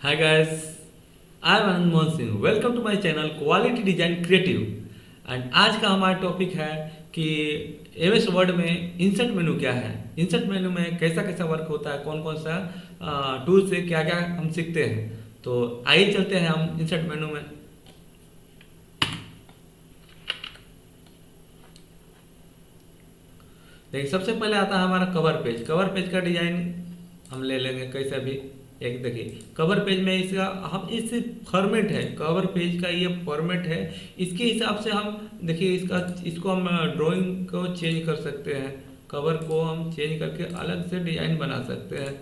Hi guys, I am Anand Mohan Singh. Welcome to my channel quality design creative. And आज का हमारा topic है कि MS word में इंसर्ट मेनू क्या है, इंसर्ट मेनू में कैसा कैसा वर्क होता है, कौन कौन सा टूल से क्या क्या हम सीखते हैं। तो आइए चलते हैं हम इंसर्ट मेनू में। देखिए सबसे पहले आता है हमारा कवर पेज। कवर पेज का डिजाइन हम ले लेंगे कैसे भी। एक देखिए कवर पेज में इसका हम इस फॉर्मेट है, कवर पेज का ये फॉर्मेट है, इसके हिसाब से हम देखिए इसको हम ड्राइंग को चेंज कर सकते हैं, कवर को हम चेंज करके अलग से डिजाइन बना सकते हैं।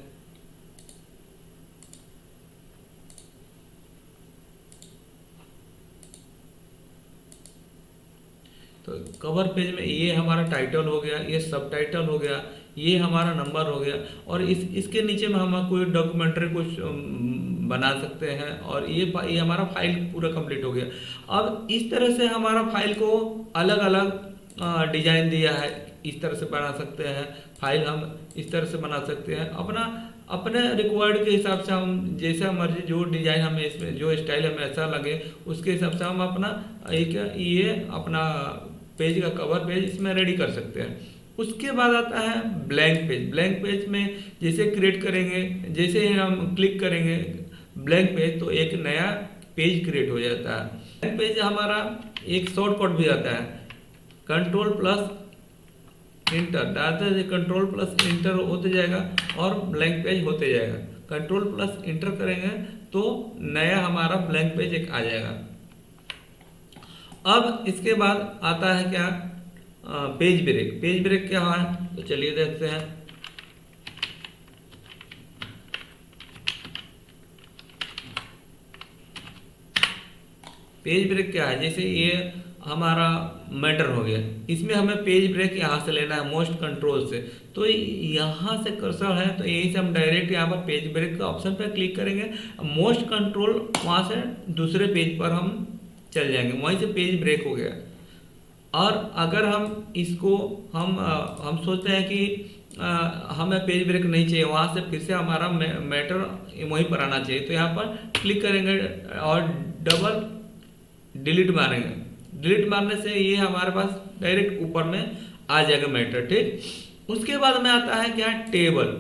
तो कवर पेज में ये हमारा टाइटल हो गया, ये सब टाइटल हो गया, ये हमारा नंबर हो गया, और इसके नीचे में हम कोई डॉक्यूमेंट्री कुछ बना सकते हैं, और ये हमारा फाइल पूरा कंप्लीट हो गया। अब इस तरह से हमारा फाइल को अलग अलग डिजाइन दिया है, इस तरह से बना सकते हैं फाइल, हम इस तरह से बना सकते हैं अपने रिक्वायर्ड के हिसाब से। हम जैसा मर्जी जो डिजाइन हमें इसमें जो स्टाइल हमें ऐसा लगे उसके हिसाब से हम अपना ये अपना पेज का कवर पेज इसमें रेडी कर सकते हैं। उसके बाद आता है ब्लैंक पेज। ब्लैंक पेज में जैसे क्रिएट करेंगे, जैसे ही हम क्लिक करेंगे ब्लैंक पेज तो एक नया पेज क्रिएट हो जाता है। ब्लैंक पेज हमारा एक शॉर्टकट भी आता है, कंट्रोल प्लस इंटर डालते हैं, कंट्रोल प्लस इंटर होते जाएगा और ब्लैंक पेज होते जाएगा। कंट्रोल प्लस इंटर करेंगे तो नया हमारा ब्लैंक पेज एक आ जाएगा। अब इसके बाद आता है क्या, पेज ब्रेक। पेज ब्रेक क्या है तो चलिए देखते हैं। पेज ब्रेक क्या है, जैसे ये हमारा मैटर हो गया, इसमें हमें पेज ब्रेक यहाँ से लेना है मोस्ट कंट्रोल से। तो यहाँ से कर्सर है तो यहीं से हम डायरेक्ट यहाँ पर पेज ब्रेक के ऑप्शन पर क्लिक करेंगे, मोस्ट कंट्रोल वहाँ से दूसरे पेज पर हम चल जाएंगे, वहीं से पेज ब्रेक हो गया। और अगर हम इसको हम सोचते हैं कि हमें पेज ब्रेक नहीं चाहिए, वहाँ से फिर से हमारा मैटर वहीं पर आना चाहिए, तो यहाँ पर क्लिक करेंगे और डबल डिलीट मारेंगे। डिलीट मारने से ये हमारे पास डायरेक्ट ऊपर में आ जाएगा मैटर, ठीक। उसके बाद में आता है क्या, टेबल।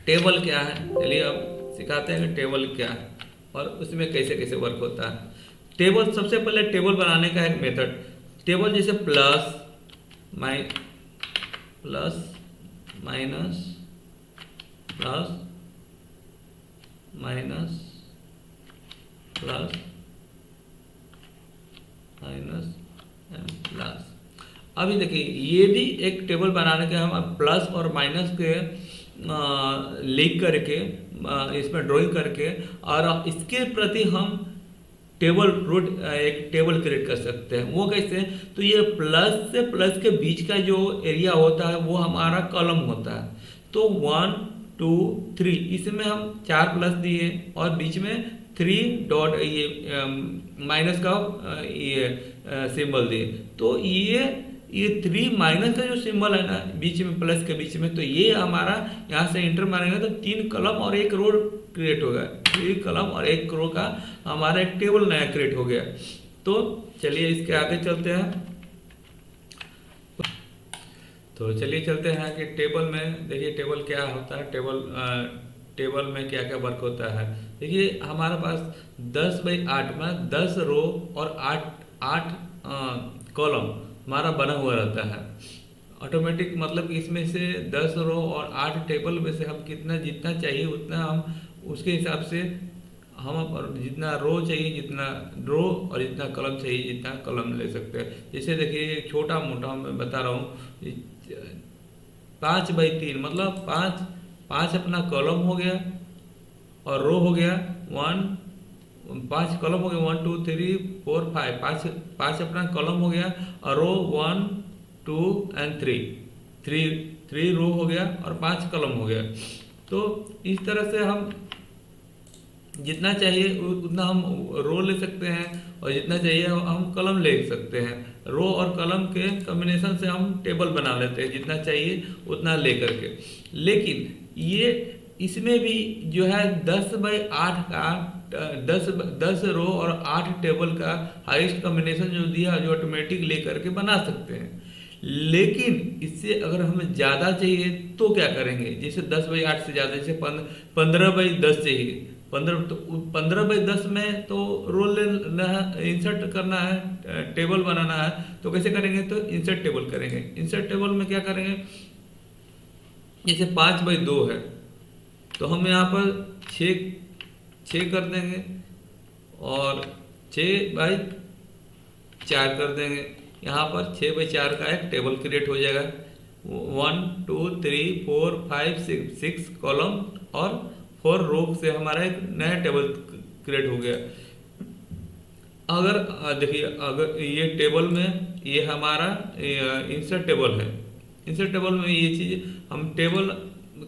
टेबल क्या है चलिए अब सिखाते हैं कि टेबल क्या है और उसमें कैसे कैसे वर्क होता है। टेबल, सबसे पहले टेबल बनाने का एक मेथड, टेबल जैसे plus minus plus minus plus minus and plus. अभी देखिए ये भी एक टेबल बनाने के हम प्लस और माइनस के लिख करके इसमें ड्राइंग करके और इसके प्रति हम टेबल रूट एक टेबल क्रिएट कर सकते हैं। वो कैसे, तो ये प्लस से प्लस के बीच का जो एरिया होता है वो हमारा कॉलम होता है। तो 1 2 3 इसमें हम 4 प्लस दिए और बीच में 3 डॉट ये माइनस का ये सिंबल दिए। तो ये 3 माइनस का जो सिंबल है ना बीच में प्लस के बीच में, तो ये हमारा यहाँ से इंटर मारेंगे तो 3 कॉलम और 1 रो क्रिएट होगा। 3 कॉलम और 1 रो का हमारा एक टेबल नया क्रिएट हो गया। तो चलिए इसके आगे चलते हैं। तो चलिए चलते हैं कि टेबल में देखिए टेबल क्या होता है। टेबल में क्या क्या वर्क होता है। देखिए हमारे पास 10/8 में 10 रो और 8 कॉलम हमारा बना हुआ रहता है ऑटोमेटिक। मतलब कि इसमें से 10 रो और 8 टेबल में से हम जितना चाहिए उतना हम उसके हिसाब से हम जितना रो चाहिए जितना रो और जितना कलम चाहिए जितना कलम ले सकते हैं। जैसे देखिए छोटा मोटा मैं बता रहा हूँ, 5/3 मतलब 5 अपना कॉलम हो गया और रो हो गया 5 कॉलम हो गया 1 2 3 4 5 5 अपना कॉलम हो गया और रो 1 2 एंड 3 रो हो गया और 5 कॉलम हो गया। तो इस तरह से हम जितना चाहिए उतना हम रो ले सकते हैं और जितना चाहिए हम कलम ले सकते हैं। रो और कलम के कॉम्बिनेशन से हम टेबल बना लेते हैं जितना चाहिए उतना ले करके। लेकिन ये इसमें भी जो है 10/8 का 10 रो और 8 टेबल का हाईएस्ट कॉम्बिनेशन जो दिया जो ऑटोमेटिक लेकर के बना सकते हैं। लेकिन इससे अगर हमें ज़्यादा चाहिए तो क्या करेंगे, जैसे 10/8 से ज़्यादा, जैसे 15/10 चाहिए, 15/10 में तो रोल लेना है, इंसर्ट करना है, टेबल बनाना है। तो कैसे करेंगे, तो इंसर्ट टेबल करेंगे। इंसर्ट टेबल में क्या करेंगे, जैसे 5/2 है तो हम यहाँ पर 6 कर देंगे और 6/4 कर देंगे। यहाँ पर 6/4 का एक टेबल क्रिएट हो जाएगा। 1 2 3 4 5 6 कॉलम और 4 रो से हमारा एक नया टेबल क्रिएट हो गया। अगर देखिए, अगर ये टेबल में ये हमारा इंसर्ट टेबल है। इंसर्ट टेबल में ये चीज़ हम टेबल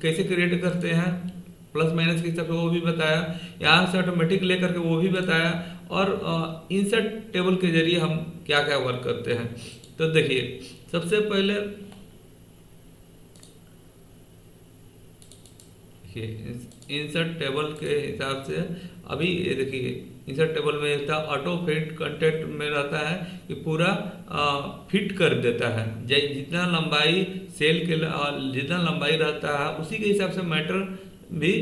कैसे क्रिएट करते हैं, प्लस माइनस के हिसाब से वो भी बताया, यहाँ से ऑटोमेटिक लेकर के वो भी बताया, और इंसर्ट टेबल के जरिए हम क्या क्या वर्क करते हैं। तो देखिए, सबसे पहले इंसर्ट टेबल के हिसाब से अभी ये देखिए, इंसर्ट टेबल में था ऑटो फिट कंटेंट में रहता है कि पूरा फिट कर देता है। जितना लंबाई सेल के जितना लंबाई रहता है उसी के हिसाब से मैटर भी,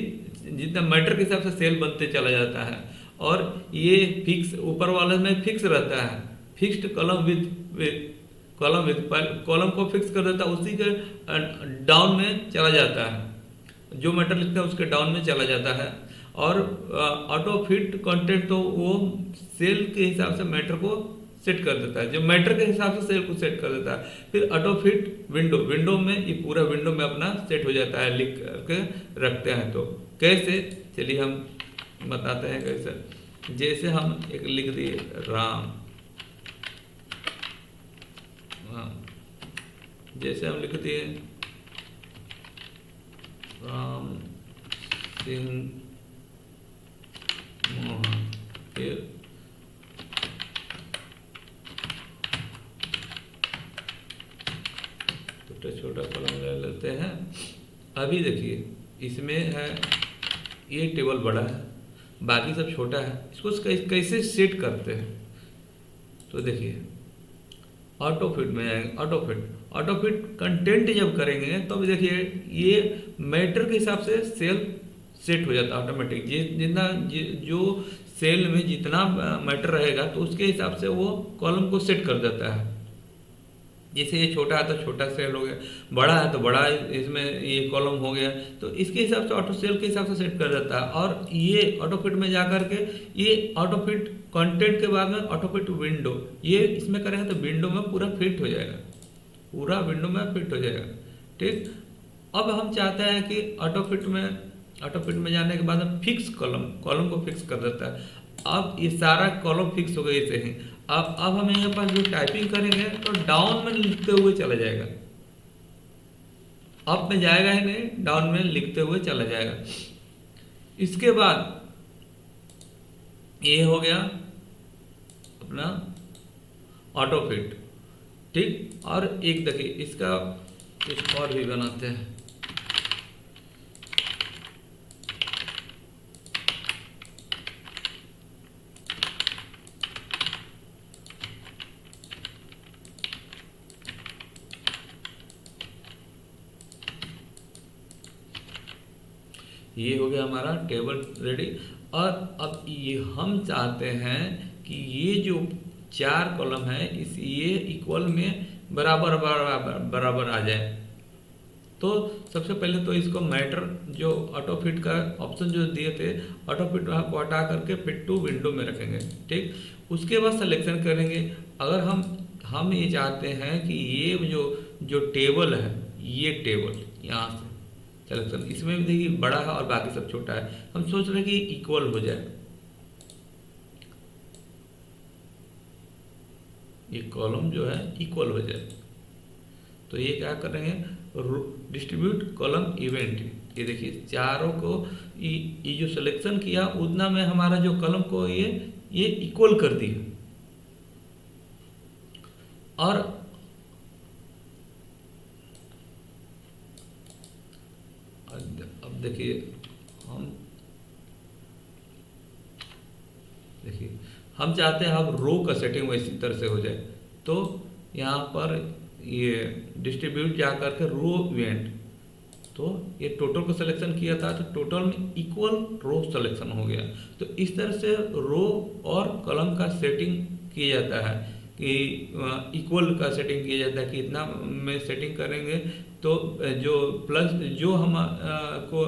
जितना मैटर के हिसाब से सेल बनते चला जाता है। और ये फिक्स ऊपर वाले में फिक्स रहता है, फिक्स्ड कॉलम विद कॉलम को फिक्स कर देता है, उसी के डाउन में चला जाता है, जो मैटर लिखते हैं उसके डाउन में चला जाता है। और ऑटो फिट कंटेंट तो वो सेल के हिसाब से मैटर को सेट कर देता है, जो मैटर के हिसाब से सेल को सेट कर देता है। फिर ऑटो फिट विंडो में ये पूरा विंडो में अपना सेट हो जाता है, लिख के रखते हैं। तो कैसे, चलिए हम बताते हैं कैसे। जैसे हम एक लिख दिए राम, जैसे हम लिख दिए राम सिंह मोहन, फिर छोटा कॉलम ले लेते हैं। अभी देखिए, इसमें है ये टेबल बड़ा है, बाकी सब छोटा है, इसको कैसे सेट करते हैं। तो देखिए, ऑटो फिट में आएंगे, ऑटो फिट कंटेंट जब करेंगे तो अभी देखिए ये मैटर के हिसाब से सेल सेट हो जाता है ऑटोमेटिक। जितना जो सेल में जितना मैटर रहेगा तो उसके हिसाब से वो कॉलम को सेट कर देता है। जैसे ये छोटा है तो छोटा सेल हो गया, बड़ा है तो बड़ा इसमें ये कॉलम हो गया, तो इसके हिसाब से ऑटो सेल के हिसाब से सेट कर देता है। और ये ऑटो फिट में जा कर के ये ऑटो फिट कंटेंट के बाद में ऑटो फिट विंडो, ये इसमें करेंगे तो विंडो में पूरा फिट हो जाएगा, पूरा विंडो में फिट हो जाएगा। ठीक, अब हम चाहते हैं कि ऑटो फिट में जाने के बाद फिक्स कॉलम को फिक्स कर देता है। अब ये सारा कॉलम फिक्स हो गया ऐसे ही। अब हम यहाँ पर जो टाइपिंग करेंगे तो डाउन में लिखते हुए चला जाएगा, अप में जाएगा ही नहीं, डाउन में लिखते हुए चला जाएगा। इसके बाद ये हो गया अपना ऑटो फिट। ठीक, और एक देखिए इसका कुछ और भी बनाते हैं। ये हो गया हमारा टेबल रेडी। और अब ये हम चाहते हैं कि ये जो 4 कॉलम है इस ये इक्वल में बराबर बराबर बराबर आ जाए। तो सबसे पहले तो इसको मैटर जो ऑटो फिट का ऑप्शन जो दिए थे, ऑटो फिट को हटा करके फिट टू विंडो में रखेंगे। ठीक, उसके बाद सिलेक्शन करेंगे। अगर हम ये चाहते हैं कि ये जो टेबल है, ये टेबल यहाँ से सिलेक्शन, इसमें भी देखिए बड़ा है और बाकी सब छोटा है, हम सोच रहे हैं कि इक्वल हो जाए, ये कॉलम जो है इक्वल हो जाए। तो ये क्या करेंगे, डिस्ट्रीब्यूट कॉलम इवेंट। ये देखिए चारों को ये जो सिलेक्शन किया उतना में हमारा जो कॉलम को ये इक्वल कर दिया। और अब देखिए हम चाहते हैं अब रो का सेटिंग वैसी तरह से हो जाए, तो यहाँ पर ये डिस्ट्रीब्यूट जा करके रो इवेंट, तो ये टोटल को सिलेक्शन किया था तो टोटल में इक्वल रो सिलेक्शन हो गया। तो इस तरह से रो और कॉलम का सेटिंग किया जाता है कि इक्वल का सेटिंग किया जाता है कि इतना में सेटिंग करेंगे तो जो प्लस जो हम को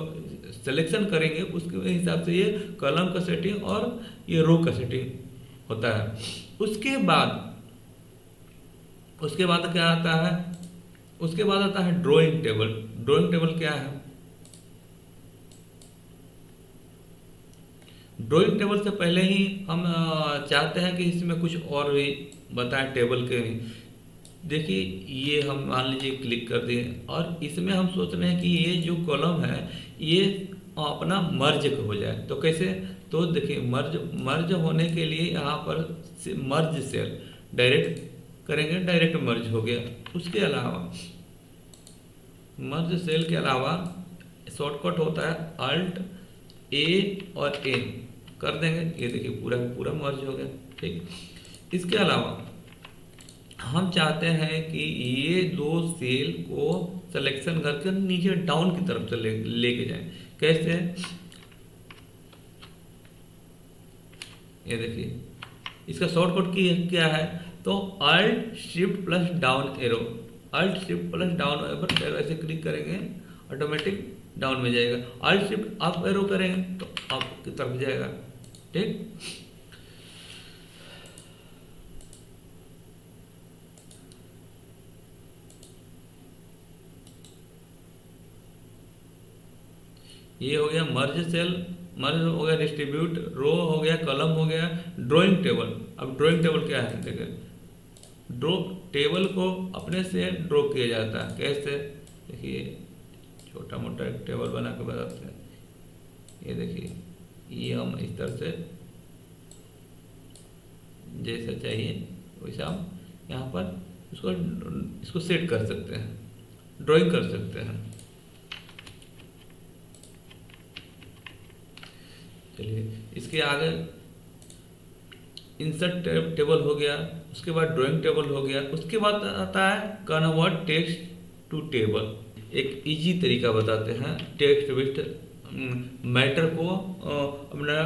सिलेक्शन करेंगे उसके हिसाब से ये कॉलम का सेटिंग और ये रो का सेटिंग होता है। उसके बाद क्या आता है, उसके बाद आता है ड्राइंग टेबल। ड्राइंग टेबल क्या है? ड्राइंग टेबल से पहले ही हम चाहते हैं कि इसमें कुछ और भी बताएं टेबल के। देखिए ये हम मान लीजिए क्लिक कर दिए और इसमें हम सोच रहे हैं कि ये जो कॉलम है ये अपना मर्ज हो जाए। तो कैसे? तो देखिए मर्ज होने के लिए यहाँ पर मर्ज सेल डायरेक्ट करेंगे, डायरेक्ट मर्ज हो गया। उसके अलावा मर्ज सेल के अलावा शॉर्टकट होता है अल्ट ए और ए कर देंगे, ये देखिए पूरा पूरा मर्ज हो गया। ठीक, इसके अलावा हम चाहते हैं कि ये दो सेल को सिलेक्शन करके नीचे डाउन की तरफ से लेके जाएं। कैसे? ये देखिए इसका शॉर्टकट की क्या है, तो alt shift plus down arrow, alt shift plus down arrow ऐसे क्लिक करेंगे ऑटोमेटिक डाउन में जाएगा। अल्ट शिफ्ट अप एरो करेंगे तो अप की तरफ जाएगा। ठीक, ये हो गया मर्ज सेल, मर्ज हो गया डिस्ट्रीब्यूट, रो हो गया, कॉलम हो गया, ड्राइंग टेबल। अब ड्राइंग टेबल क्या है? देखिए ड्रॉ टेबल को अपने से ड्रॉ किया जाता है। कैसे? देखिए छोटा मोटा एक टेबल बना के बताते हैं। ये देखिए ये हम इस तरह से जैसा चाहिए वैसा हम यहाँ पर इसको सेट कर सकते हैं, ड्राइंग कर सकते हैं। चलिए इसके आगे इंसर्ट टेबल हो गया, उसके बाद ड्राइंग टेबल हो गया, उसके बाद आता है कन्वर्ट टेक्स्ट टू टेबल। एक इजी तरीका बताते हैं टेक्स्ट विथ मैटर को अपना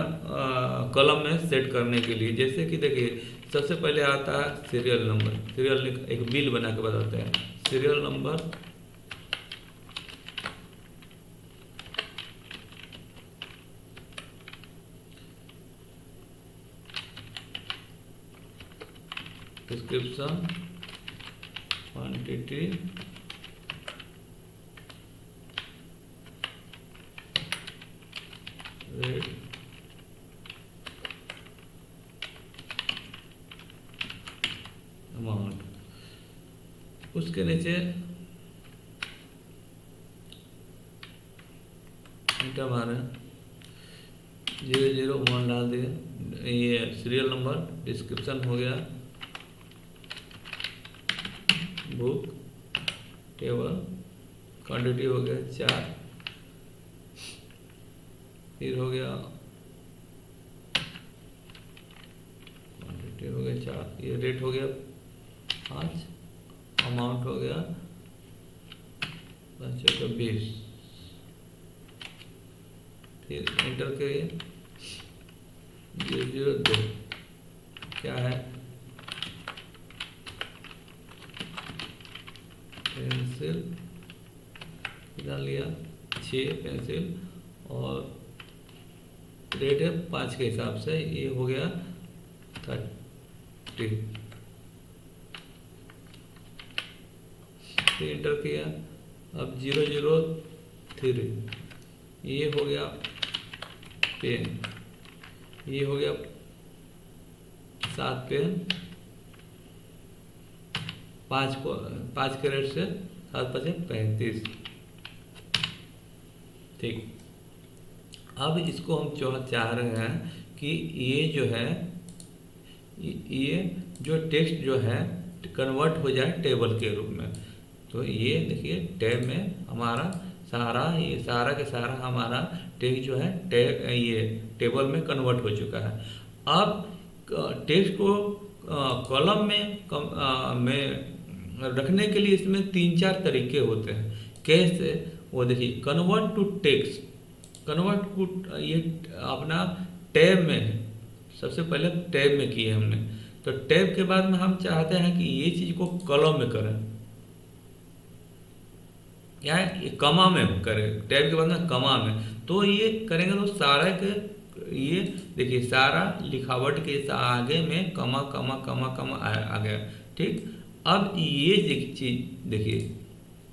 कॉलम में सेट करने के लिए। जैसे कि देखिए सबसे पहले आता है सीरियल नंबर, सीरियल एक बिल बना के बताते हैं। Serial number description quantity rate amount, उसके नीचे इंटर मारे 001 डाल दिए। ये सीरियल नंबर, डिस्क्रिप्शन हो गया, बुक, टेबल, क्वांटिटी हो गया 4, फिर हो गया क्वांटिटी हो गया 4, ये रेट हो गया 5, अमाउंट हो गया 20, फिर इंटर करिए 002 क्या है, पेंसिल डाल लिया 6 पेंसिल और रेट है 5 के हिसाब से, ये हो गया 30, फिर इंटर किया। अब 003 ये हो गया पेन, ये हो गया 7 पेन, 5 के रेट से 7 5 35। ठीक, अब इसको हम चाह रहे हैं कि ये जो है ये जो टेक्स्ट जो है कन्वर्ट हो जाए टेबल के रूप में। तो ये देखिए टैब में हमारा सारा ये सारा के सारा हमारा टेक्स्ट जो है ये टेबल में कन्वर्ट हो चुका है। अब टेक्स्ट को कॉलम में रखने के लिए इसमें 3-4 तरीके होते हैं। कैसे, वो देखिए, convert to text, convert to, ये अपना टैब में है, सबसे पहले टैब में किए हमने, तो टैब के बाद में हम चाहते हैं कि ये चीज़ को कॉलम में करें या ये कमा में करें, टैब के बाद में कमा में, तो ये करेंगे तो सारा के ये देखिए सारा लिखावट के आगे में कमा कमा कमा कमा आ गया। ठीक, अब ये चीज देखिए,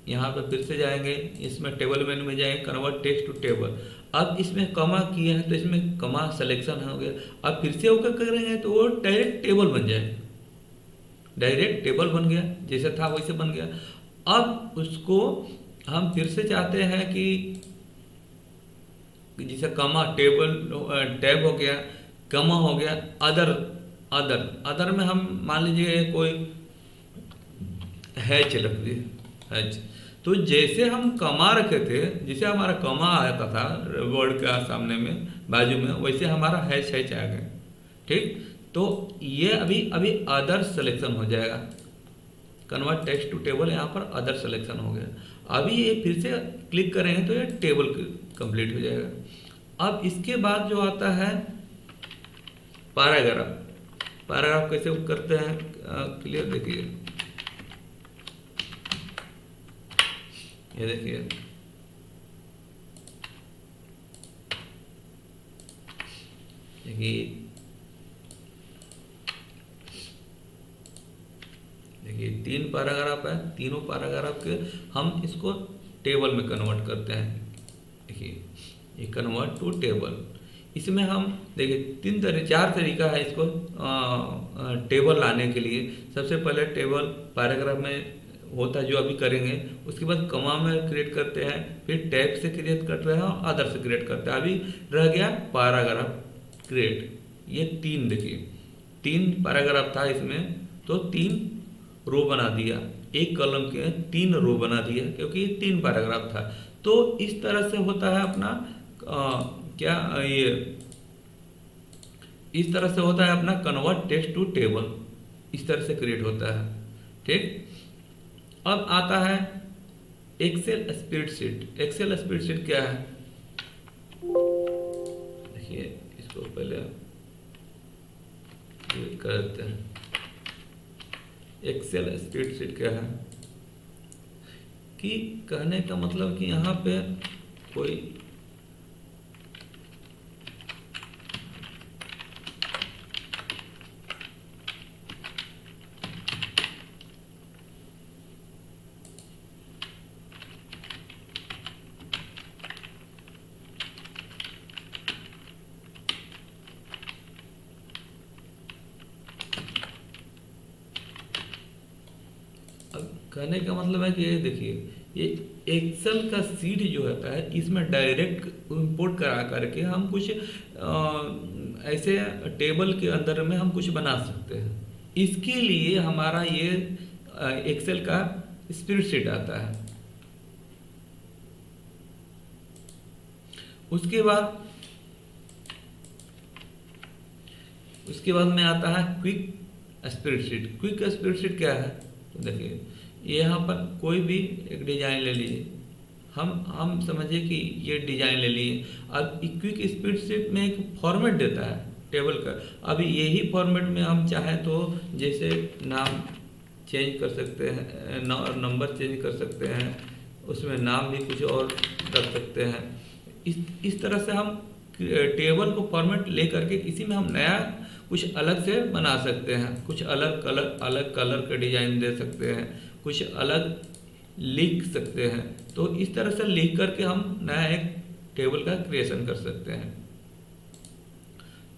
यहाँ पे फिर से जाएंगे, इसमें टेबल मेनू में जाएंगे, कन्वर्ट टेक्स्ट टू टेबल, अब इसमें कमा किए हैं तो इसमें कमा सिलेक्शन हो गया, अब फिर से ओके करेंगे तो वो डायरेक्ट टेबल बन जाएगा, डायरेक्ट टेबल बन गया, जैसे था वैसे बन गया। अब उसको हम फिर से चाहते हैं कि जैसे कमा टेबल टैब हो गया, कमा हो गया, अदर अदर अदर में हम मान लीजिए कोई हैच रख दिए, हैच, तो जैसे हम कमा रखे थे, जैसे हमारा कमा आता था वर्ड का सामने में बाजू में, वैसे हमारा हैच हैच आ गया। ठीक, तो ये अभी अभी अदर सिलेक्शन हो जाएगा, कन्वर्ट टेक्स्ट टू टेबल, यहाँ पर अदर सिलेक्शन हो गया। अभी ये फिर से क्लिक करेंगे तो ये टेबल कंप्लीट हो जाएगा। अब इसके बाद जो आता है पैराग्राफ, पैराग्राफ कैसे करते हैं क्लियर देखिए, ये देखिए, देखिए 3 पैराग्राफ है, तीनों पैराग्राफ के हम इसको टेबल में कन्वर्ट करते हैं। देखिए ये कन्वर्ट टू टेबल, इसमें हम देखिए 4 तरीका है इसको टेबल लाने के लिए। सबसे पहले टेबल पैराग्राफ में होता है जो अभी करेंगे, उसके बाद कमा में क्रिएट करते हैं, फिर टैब से क्रिएट करते हैं और अदर से क्रिएट करते हैं। अभी रह गया पैराग्राफ क्रिएट, ये 3 देखिए 3 पैराग्राफ था इसमें, तो 3 रो बना दिया, एक कॉलम के 3 रो बना दिया क्योंकि ये 3 पैराग्राफ था। तो इस तरह से होता है अपना क्या ये इस तरह से होता है अपना कन्वर्ट टेक्स्ट टू टेबल, इस तरह से क्रिएट होता है। ठीक, अब आता है एक्सेल स्प्रेडशीट। एक्सेल स्प्रेडशीट क्या है, देखिए इसको पहले कर देते हैं। एक्सेल स्प्रेडशीट क्या है कि कहने का मतलब कि यहाँ पे कोई कहने का मतलब है कि ये देखिए ये एक्सेल का सीट जो होता है इसमें डायरेक्ट इंपोर्ट करा करके हम कुछ ऐसे टेबल के अंदर में हम कुछ बना सकते हैं। इसके लिए हमारा ये एक्सेल का स्प्रेडशीट आता है। उसके बाद में आता है क्विक स्प्रेडशीट। क्विक स्प्रेडशीट क्या है, तो देखिए यहाँ पर कोई भी एक डिजाइन ले लीजिए, हम समझिए कि ये डिजाइन ले लिए। अब क्विक स्प्रेडशीट में एक फॉर्मेट देता है टेबल का। अभी यही फॉर्मेट में हम चाहें तो जैसे नाम चेंज कर सकते हैं, नंबर चेंज कर सकते हैं, उसमें नाम भी कुछ और रख सकते हैं। इस तरह से हम टेबल को फॉर्मेट ले करके इसी में हम नया कुछ अलग से बना सकते हैं, कुछ अलग कलर का डिजाइन दे सकते हैं, कुछ अलग लिख सकते हैं। तो इस तरह से लिख करके हम नया एक टेबल का क्रिएशन कर सकते हैं।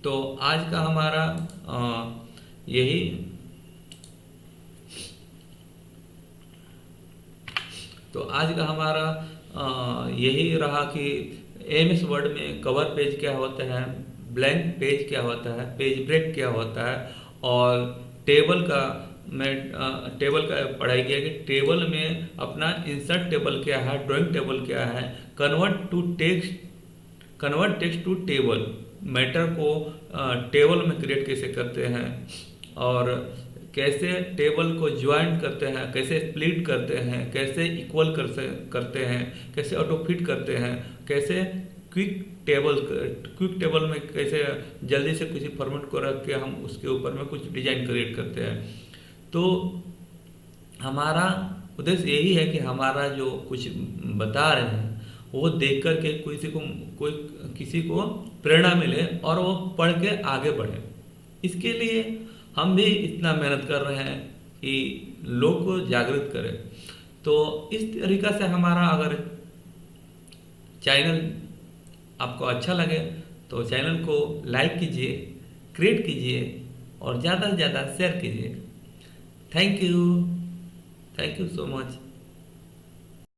तो आज का हमारा यही यही रहा कि एमएस वर्ड में कवर पेज क्या होता है, ब्लैंक पेज क्या होता है, पेज ब्रेक क्या होता है, और टेबल का पढ़ाई किया कि टेबल में अपना इंसर्ट टेबल क्या है, ड्राइंग टेबल क्या है, convert text to table matter को टेबल में क्रिएट कैसे करते हैं, और कैसे टेबल को ज्वाइंट करते हैं, कैसे स्प्लिट करते हैं, कैसे इक्वल करते हैं, कैसे ऑटो फिट करते हैं, कैसे क्विक टेबल में कैसे जल्दी से किसी फॉर्मेट को रख के हम उसके ऊपर में कुछ डिजाइन क्रिएट करते हैं। तो हमारा उद्देश्य यही है कि हमारा जो कुछ बता रहे हैं वो देख कर के किसी को प्रेरणा मिले और वो पढ़ के आगे बढ़े। इसके लिए हम भी इतना मेहनत कर रहे हैं कि लोग को जागृत करें। तो इस तरीका से हमारा अगर चैनल आपको अच्छा लगे तो चैनल को लाइक कीजिए, क्रिएट कीजिए और ज़्यादा से ज़्यादा शेयर कीजिए। Thank you so much.